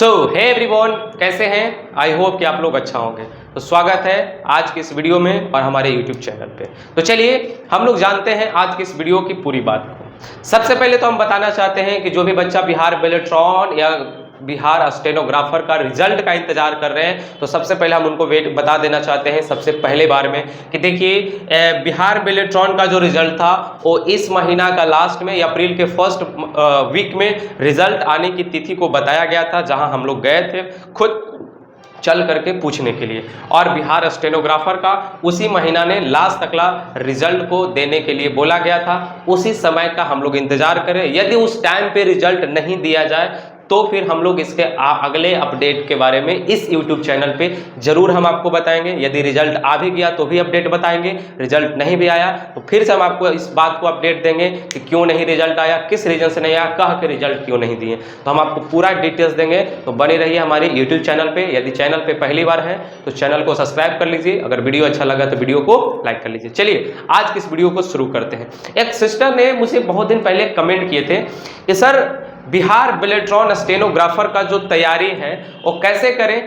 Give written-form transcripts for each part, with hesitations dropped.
Hey everyone, कैसे हैं? I hope कि आप लोग अच्छा होंगे। तो स्वागत है आज की इस वीडियो में और हमारे YouTube चैनल पे। तो चलिए हम लोग जानते हैं आज की इस वीडियो की पूरी बात को। सबसे पहले तो हम बताना चाहते हैं कि जो भी बच्चा बिहार बेलेट्रॉन या बिहार स्टेनोग्राफर का रिजल्ट का इंतजार कर रहे हैं, तो सबसे पहले हम उनको बता देना चाहते हैं सबसे पहले बार में कि देखिए बिहार बेलेट्रॉन का जो रिजल्ट था वो इस महीना का लास्ट में या अप्रैल के फर्स्ट वीक में रिजल्ट आने की तिथि को बताया गया था, जहां हम लोग गए थे खुद चल करके पूछने के लिए। और बिहार स्टेनोग्राफर का उसी महीना ने लास्ट तकला रिजल्ट को देने के लिए बोला गया था। उसी समय का हम लोग इंतजार करें। यदि उस टाइम पे रिजल्ट नहीं दिया जाए तो फिर हम लोग इसके अगले अपडेट के बारे में इस YouTube चैनल पे जरूर हम आपको बताएंगे। यदि रिजल्ट आ भी गया तो भी अपडेट बताएंगे, रिजल्ट नहीं भी आया तो फिर से हम आपको इस बात को अपडेट देंगे कि क्यों नहीं रिजल्ट आया, किस रीजन से नहीं आया, कह के रिजल्ट क्यों नहीं दिए। तो हम आपको पूरा डिटेल्स देंगे। तो बने रहिए हमारे YouTube चैनल पे। यदि चैनल पे पहली बार है तो चैनल को सब्सक्राइब कर लीजिए। अगर वीडियो अच्छा लगा तो वीडियो को लाइक कर लीजिए। चलिए आज की इस वीडियो को शुरू करते हैं। एक सिस्टर ने मुझे बहुत दिन पहले कमेंट किए थे कि सर बिहार बेलेट्रॉन स्टेनोग्राफर का जो तैयारी है वो कैसे करें,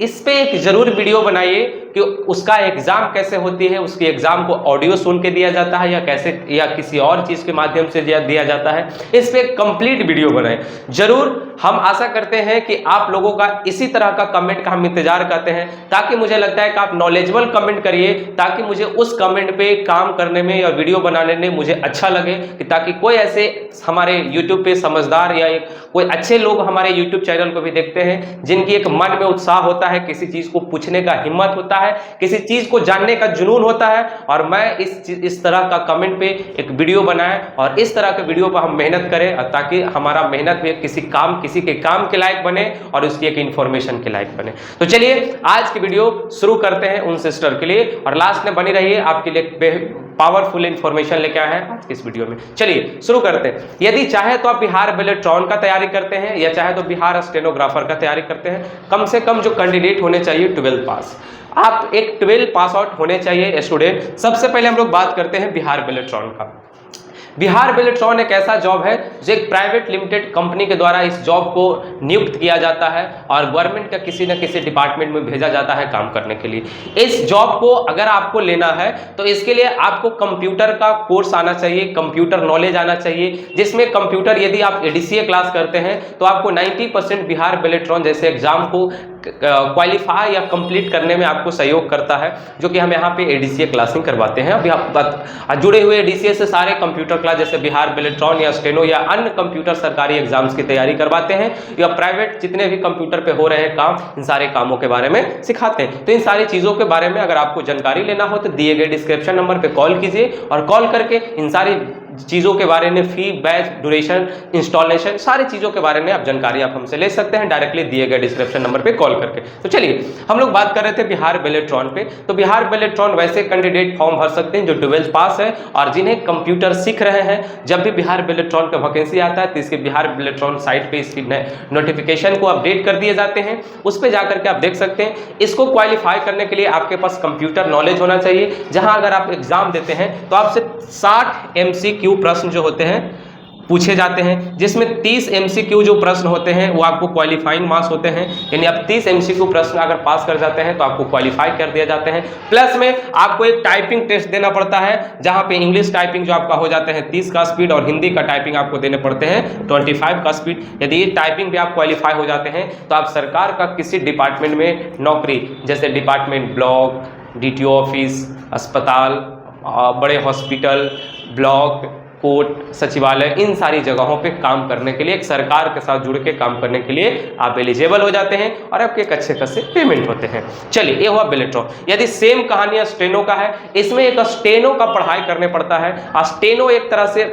इस पे एक जरूर वीडियो बनाइए कि उसका एग्जाम कैसे होती है, उसके एग्जाम को ऑडियो सुन के दिया जाता है या कैसे या किसी और चीज के माध्यम से दिया जाता है। इस पे एक कंप्लीट वीडियो बनाएं जरूर। हम आशा करते हैं कि आप लोगों का इसी तरह का कमेंट का हम इंतजार करते हैं, ताकि मुझे लगता है कि आप नॉलेजेबल कमेंट करिए, ताकि मुझे उस कमेंट पे काम करने में या वीडियो बनाने में मुझे अच्छा लगे, कि ताकि कोई ऐसे हमारे यूट्यूब पे समझदार या कोई अच्छे लोग हमारे यूट्यूब चैनल को भी देखते हैं, जिनकी एक मन में उत्साह होता है, किसी चीज को पूछने का हिम्मत होता है, किसी चीज को जानने का जुनून होता है, और मैं इस तरह का कमेंट पे एक वीडियो बनाए और इस तरह के वीडियो पर हम मेहनत करें, ताकि हमारा मेहनत भी किसी के काम के लायक बने और उसकी एक इंफॉर्मेशन के लायक बने। तो चलिए आज की वीडियो शुरू करते हैं उन सिस्टर के लिए, और लास्ट में बनी रहिए, आपके लिए पावरफुल इंफॉर्मेशन लेके आए हैं आज की इस वीडियो में। चलिए शुरू करते हैं। यदि चाहे तो आप बिहार बेलेट्रॉन का तैयारी करते हैं या चाहे तो बिहार स्टेनोग्राफर का तैयारी करते हैं, कम से कम जो कैंडिडेट होने चाहिए 12 पास, आप एक 12 पास आउट होने चाहिए स्टूडेंट। सबसे पहले हम लोग बात करते हैं बिहार बेलेट्रॉन का। बिहार बेलेट्रॉन एक ऐसा जॉब है जो एक प्राइवेट लिमिटेड कंपनी के द्वारा इस जॉब को नियुक्त किया जाता है और गवर्नमेंट का किसी न किसी डिपार्टमेंट में भेजा जाता है काम करने के लिए। इस जॉब को अगर आपको लेना है तो इसके लिए आपको कंप्यूटर का कोर्स आना चाहिए, कंप्यूटर नॉलेज आना चाहिए, जिसमें कंप्यूटर यदि आप ADCA क्लास करते हैं तो आपको 90% बिहार बेलेट्रॉन जैसे एग्जाम को क्वालिफाई या कंप्लीट करने में आपको सहयोग करता है, जो कि हम यहाँ पे ADCA क्लासिंग करवाते हैं। अभी आप जुड़े हुए ADCA से सारे कंप्यूटर क्लास जैसे बिहार बेलेट्रॉन या स्टेनो या अन्य कंप्यूटर सरकारी एग्जाम्स की तैयारी करवाते हैं, या प्राइवेट जितने भी कंप्यूटर पे हो रहे हैं काम, इन सारे कामों के बारे में सिखाते हैं। तो इन सारी चीजों के बारे में अगर आपको जानकारी लेना हो तो दिए गए डिस्क्रिप्शन नंबर पे कॉल कीजिए, और कॉल करके इन सारी चीजों के बारे में, फी, बैच, ड्यूरेशन, इंस्टॉलेशन, सारी चीजों के बारे में आप जानकारी आप हमसे ले सकते हैं डायरेक्टली दिए गए डिस्क्रिप्शन नंबर पे कॉल करके। तो चलिए हम लोग बात कर रहे थे बिहार बेलेट्रॉन पे। तो बिहार बेलेट्रॉन वैसे कैंडिडेट फॉर्म भर सकते हैं जो 12 पास है और जिन्हें कंप्यूटर सीख रहे हैं। जब भी बिहार बेलेट्रॉन का वैकेंसी आता है तो इसके बिहार बेलेट्रॉन साइट पे इसकी नोटिफिकेशन को अपडेट कर दिए जाते हैं, उस पर जाकर के आप देख सकते हैं। इसको क्वालिफाई करने के लिए आपके पास कंप्यूटर नॉलेज होना चाहिए, जहां अगर आप एग्जाम देते हैं तो आपसे 60 MCQ प्रश्न जो होते हैं पूछे जाते हैं, जिसमें 30 MCQ जो प्रश्न होते हैं वो आपको क्वालिफाइंग मार्क्स होते हैं, यानी आप 30 MCQ प्रश्न अगर पास कर जाते हैं तो आपको क्वालिफाई कर दिया जाते हैं। प्लस में आपको एक टाइपिंग टेस्ट देना पड़ता है, जहां पे इंग्लिश टाइपिंग जो आपका हो जाते हैं 30 का स्पीड और हिंदी का टाइपिंग आपको देने पड़ते हैं 25 का स्पीड। यदि ये टाइपिंग भी आप क्वालिफाई हो जाते हैं तो आप सरकार का किसी डिपार्टमेंट में नौकरी, जैसे डिपार्टमेंट, ब्लॉक, DTO ऑफिस, अस्पताल, बड़े हॉस्पिटल, ब्लॉक, कोर्ट, सचिवालय, इन सारी जगहों पे काम करने के लिए, एक सरकार के साथ जुड़ के काम करने के लिए आप एलिजिबल हो जाते हैं और आपके एक अच्छे खासे पेमेंट होते हैं। चलिए ये हुआ बेलेट्रॉन। यदि सेम कहानी स्टेनो का है, इसमें एक स्टेनो का पढ़ाई करने पड़ता है। स्टेनो एक तरह से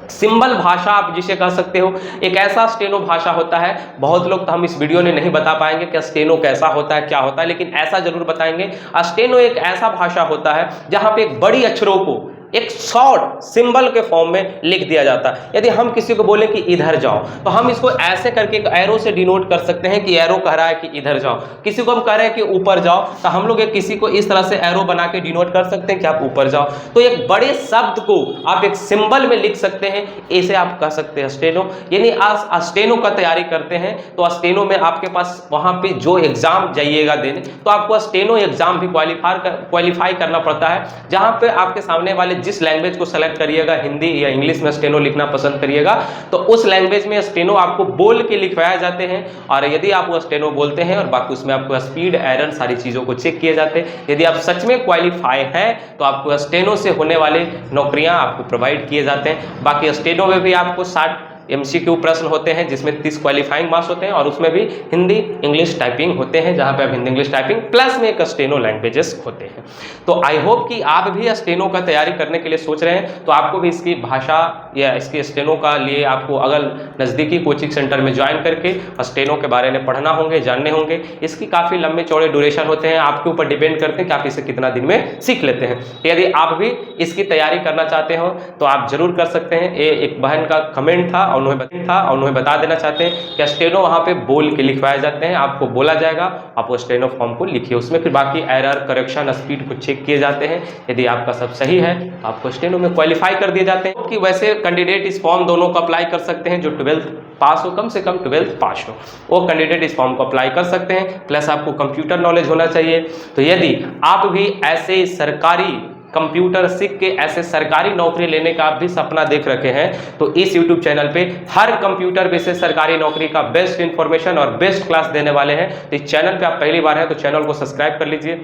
सिंबल भाषा आप जिसे कह सकते हो, एक ऐसा स्टेनो भाषा होता है। बहुत लोग तो हम इस वीडियो में नहीं बता पाएंगे कि स्टेनो कैसा होता है, क्या होता है, लेकिन ऐसा जरूर बताएंगे। स्टेनो एक ऐसा भाषा होता है जहां पे एक बड़ी अक्षरों को एक शॉर्ट सिंबल के फॉर्म में लिख दिया जाता है। यदि हम किसी को बोले कि इधर जाओ, तो हम इसको ऐसे करके एक एरो से डिनोट कर सकते हैं कि एरो कह रहा है कि इधर जाओ। किसी को हम कह रहे हैं कि ऊपर जाओ, तो हम लोग किसी को इस तरह से एरो बना के डिनोट कर सकते हैं कि आप ऊपर जाओ। तो एक बड़े शब्द को आप एक सिंबल में लिख सकते हैं, इसे आप कह सकते हैं स्टेनो। यानी आज स्टेनो का तैयारी करते हैं तो स्टेनो में आपके पास वहां पे जो एग्जाम जाइएगा देने, तो आपको स्टेनो एग्जाम भी क्वालिफाई करना पड़ता है, जहां पे आपके सामने वाले जिस लैंग्वेज को सेलेक्ट करिएगा, हिंदी या इंग्लिश में स्टेनो लिखना पसंद करिएगा, तो उस लैंग्वेज में स्टेनो आपको बोल के लिखवाए जाते हैं। और यदि आप वो स्टेनो बोलते हैं और बाकी उसमें आपको स्पीड, एरर, सारी चीज़ों को चेक किए जाते हैं। यदि आप सच में क्वालिफाई हैं तो आपको स्टेनो से होने वाले नौकरियां आपको प्रोवाइड किए जाते हैं। बाकी स्टेनो में भी आपको 60 MCQ प्रश्न होते हैं, जिसमें 30 क्वालिफाइंग मार्क्स होते हैं, और उसमें भी हिंदी इंग्लिश टाइपिंग होते हैं, जहां पे आप हिंदी इंग्लिश टाइपिंग प्लस में एक स्टेनो लैंग्वेजेस होते हैं। तो आई होप कि आप भी स्टेनो का तैयारी करने के लिए सोच रहे हैं, तो आपको भी इसकी भाषा या इसके स्टेनो का लिए आपको अगर नज़दीकी कोचिंग सेंटर में ज्वाइन करके स्टेनो के बारे में पढ़ना होंगे, जानने होंगे। इसकी काफ़ी लंबे चौड़े ड्यूरेशन होते हैं, आपके ऊपर डिपेंड करते हैं कि आप इसे कितना दिन में सीख लेते हैं। यदि आप भी इसकी तैयारी करना चाहते हो तो आप जरूर कर सकते हैं। ये एक बहन का कमेंट था और उन्हें बता देना चाहते हैं कि स्टेनो वहाँ पे बोल के लिखवाए जाते हैं, आपको बोला जाएगा, आप वो स्टेनो फॉर्म को लिखिए, उसमें फिर बाकी एरर, करेक्शन, स्पीड को चेक किए जाते हैं। यदि आपका सब सही है तो आपको स्टेनो में क्वालिफाई कर दिए जाते हैं। कि वैसे कैंडिडेट इस फॉर्म दोनों को अप्लाई कर सकते हैं, जो 12th पास हो, कम से कम 12th पास हो, वो कैंडिडेट इस फॉर्म को अप्लाई कर सकते हैं। प्लस आपको कंप्यूटर नॉलेज होना चाहिए। तो यदि आप भी ऐसे सरकारी कंप्यूटर सीख के ऐसे सरकारी नौकरी लेने का आप भी सपना देख रखे हैं, तो इस YouTube चैनल पे हर कंप्यूटर बेसिस सरकारी नौकरी का बेस्ट इंफॉर्मेशन और बेस्ट क्लास देने वाले हैं। तो इस चैनल पे आप पहली बार हैं तो चैनल को सब्सक्राइब कर लीजिए।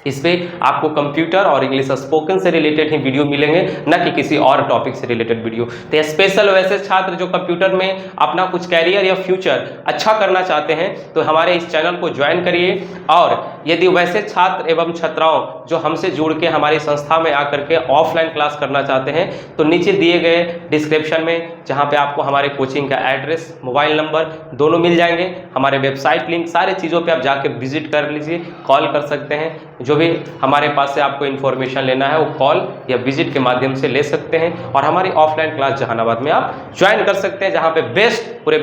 इस पे आपको कंप्यूटर और इंग्लिश स्पोकन से रिलेटेड ही वीडियो मिलेंगे, न कि किसी और टॉपिक से रिलेटेड वीडियो। तो स्पेशल वैसे छात्र जो कंप्यूटर में अपना कुछ कैरियर या फ्यूचर अच्छा करना चाहते हैं, तो हमारे इस चैनल को ज्वाइन करिए। और यदि वैसे छात्र एवं छात्राओं जो हमसे जुड़ के हमारी संस्था में आकर के ऑफलाइन क्लास करना चाहते हैं, तो नीचे दिए गए डिस्क्रिप्शन में, जहाँ पे आपको हमारे कोचिंग का एड्रेस, मोबाइल नंबर दोनों मिल जाएंगे, हमारे वेबसाइट लिंक, सारी चीज़ों पे आप जाके विजिट कर लीजिए, कॉल कर सकते हैं। जो भी हमारे पास से आपको इन्फॉर्मेशन लेना है वो कॉल या विजिट के माध्यम से ले सकते हैं। और हमारी ऑफलाइन क्लास जहानाबाद में आप ज्वाइन कर सकते हैं, जहाँ पे बेस्ट पूरे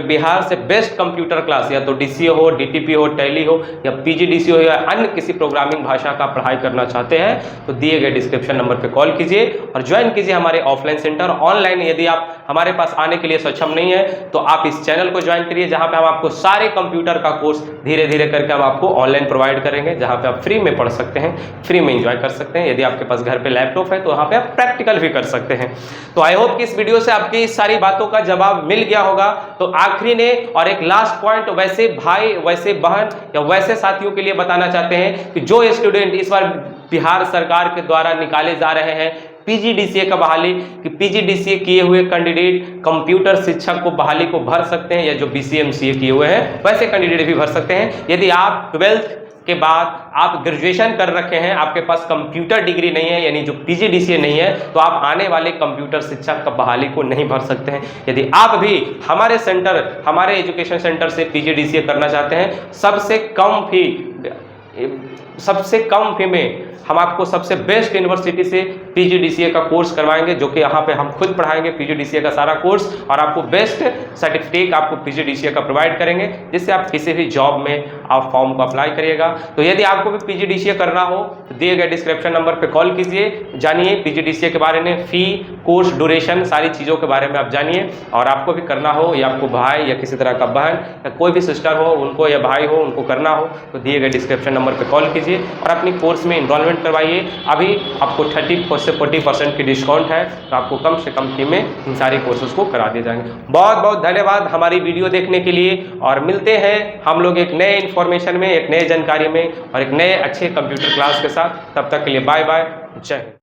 बिहार से बेस्ट कंप्यूटर क्लास, या तो DCA हो, DTP हो, टैली हो, या PGDC हो, या अन्य किसी प्रोग्रामिंग भाषा का पढ़ाई करना चाहते हैं, तो दिए गए डिस्क्रिप्शन नंबर पे कॉल कीजिए और ज्वाइन कीजिए हमारे ऑफलाइन सेंटर। ऑनलाइन यदि आप हमारे पास आने के लिए सक्षम नहीं है, तो आप इस चैनल को ज्वाइन करिए, जहाँ पे हम आपको सारे कंप्यूटर का कोर्स धीरे धीरे करके हम आपको ऑनलाइन प्रोवाइड करेंगे, जहाँ पे आप फ्री में पढ़ सकते हैं, फ्री में एंजॉय कर सकते हैं। यदि आपके पास घर पे लैपटॉप है तो वहाँ पे आप प्रैक्टिकल भी कर सकते हैं। तो आई होप कि इस वीडियो से आपकी इस सारी बातों का जवाब मिल गया होगा। तो आखिरी ने और एक लास्ट पॉइंट वैसे भाई, वैसे बहन या वैसे साथियों के लिए बताना चाहते हैं कि जो स्टूडेंट इस बार बिहार सरकार के द्वारा निकाले जा रहे हैं PGDCA का बहाली, कि PGDCA किए हुए कैंडिडेट कंप्यूटर शिक्षक को बहाली को भर सकते हैं, या जो BCA MCA किए हुए हैं वैसे कैंडिडेट भी भर सकते हैं। यदि आप 12th के बाद आप ग्रेजुएशन कर रखे हैं, आपके पास कंप्यूटर डिग्री नहीं है, यानी जो PGDCA नहीं है, तो आप आने वाले कंप्यूटर शिक्षक का बहाली को नहीं भर सकते हैं। यदि आप भी हमारे एजुकेशन सेंटर से PGDCA करना चाहते हैं, सबसे कम फी में हम आपको सबसे बेस्ट यूनिवर्सिटी से PGDCA का कोर्स करवाएंगे, जो कि यहाँ पे हम खुद पढ़ाएंगे PGDCA का सारा कोर्स, और आपको बेस्ट सर्टिफिकेट आपको PGDCA का प्रोवाइड करेंगे, जिससे आप किसी भी जॉब में आप फॉर्म को अप्लाई करिएगा। तो यदि आपको भी PGDCA करना हो तो दिए गए डिस्क्रिप्शन नंबर पे कॉल कीजिए, जानिए PGDCA के बारे में, फी, कोर्स ड्यूरेशन, सारी चीज़ों के बारे में आप जानिए। और आपको भी करना हो, या आपको भाई या किसी तरह का बहन या कोई भी सिस्टर हो, उनको या भाई हो, उनको करना हो, तो दिए गए डिस्क्रिप्शन नंबर पर कॉल कीजिए और अपनी कोर्स में इनरोलमेंट करवाइए। अभी आपको 30 से 40% की डिस्काउंट है, तो आपको कम से कम फी में इन सारे कोर्सेज को करा दिए जाएंगे। बहुत बहुत धन्यवाद हमारी वीडियो देखने के लिए, और मिलते हैं हम लोग एक नए इन्फॉर्मेशन में, एक नए जानकारी में और एक नए अच्छे कंप्यूटर क्लास के साथ। तब तक के लिए बाय बाय, जय हिंद।